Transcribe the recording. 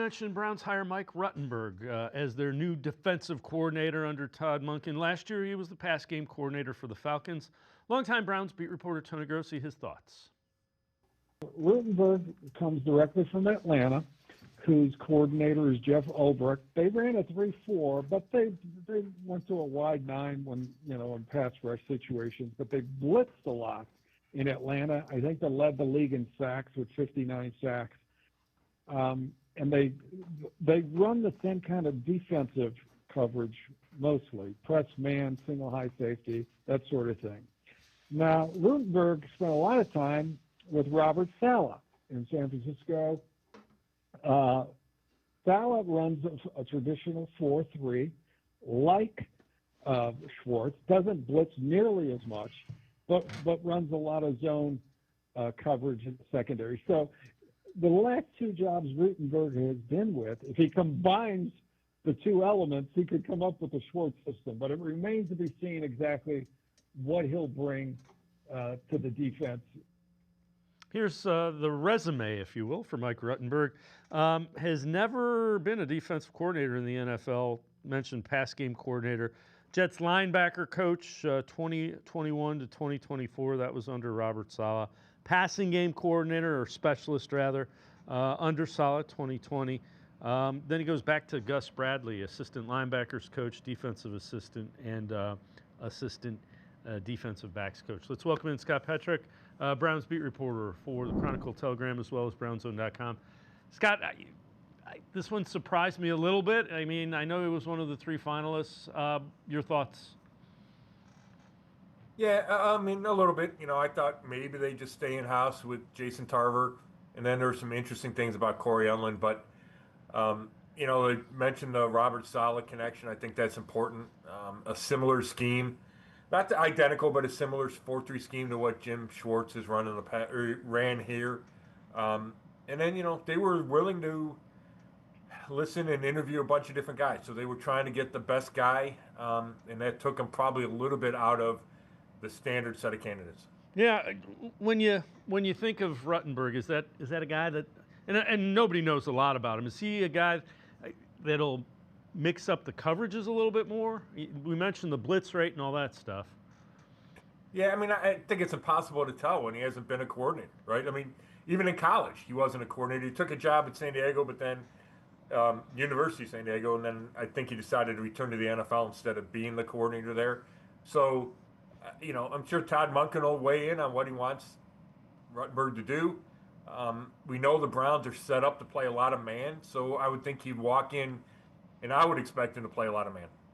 mentioned Browns hire Mike Rutenberg as their new defensive coordinator under Todd Monken. Last year, he was the pass game coordinator for the Falcons. Longtime Browns beat reporter Tony Grossi, his thoughts. Rutenberg comes directly from Atlanta, whose coordinator is Jeff Ulbrich. They ran a 3-4, but they went to a wide 9 when, in pass rush situations, but they blitzed a lot in Atlanta. I think they led the league in sacks with 59 sacks. And they run the same kind of defensive coverage mostly, press man, single high safety, that sort of thing. Now, Rutenberg spent a lot of time with Robert Saleh in San Francisco. Saleh runs a traditional 4-3, like Schwartz, doesn't blitz nearly as much, but runs a lot of zone coverage in the secondary. So the last 2 jobs Rutenberg has been with, if he combines the 2 elements, he could come up with a Schwartz system. But it remains to be seen exactly what he'll bring to the defense. Here's the resume, if you will, for Mike Rutenberg. Has never been a defensive coordinator in the NFL. Mentioned pass game coordinator. Jets linebacker coach 2021 to 2024. That was under Robert Saleh. Passing game coordinator, or specialist rather, under Saleh 2020. Then he goes back to Gus Bradley, assistant linebackers coach, defensive assistant, and assistant defensive backs coach. Let's welcome in Scott Petrak, Browns beat reporter for the Chronicle Telegram as well as BrownsZone.com. Scott, this one surprised me a little bit. I mean, I know it was one of the 3 finalists. Your thoughts? Yeah, I mean, a little bit. I thought maybe they just stay in-house with Jason Tarver. And then there were some interesting things about Corey Unlin. But, they mentioned the Robert Saleh connection. I think that's important. A similar scheme. Not identical, but a similar 4-3 scheme to what Jim Schwartz is ran here. And then, they were willing to listen and interview a bunch of different guys. So they were trying to get the best guy, and that took them probably a little bit out of the standard set of candidates. Yeah, when you think of Rutenberg, is that a guy that, and nobody knows a lot about him, is he a guy that'll mix up the coverages a little bit more? We mentioned the blitz rate and all that stuff. Yeah, I mean, I think it's impossible to tell when he hasn't been a coordinator, right? I mean, even in college, he wasn't a coordinator. He took a job at San Diego, but then University of San Diego, and then I think he decided to return to the NFL instead of being the coordinator there. So, I'm sure Todd Monken will weigh in on what he wants Rutenberg to do. We know the Browns are set up to play a lot of man, so I would think he'd walk in, and I would expect him to play a lot of man.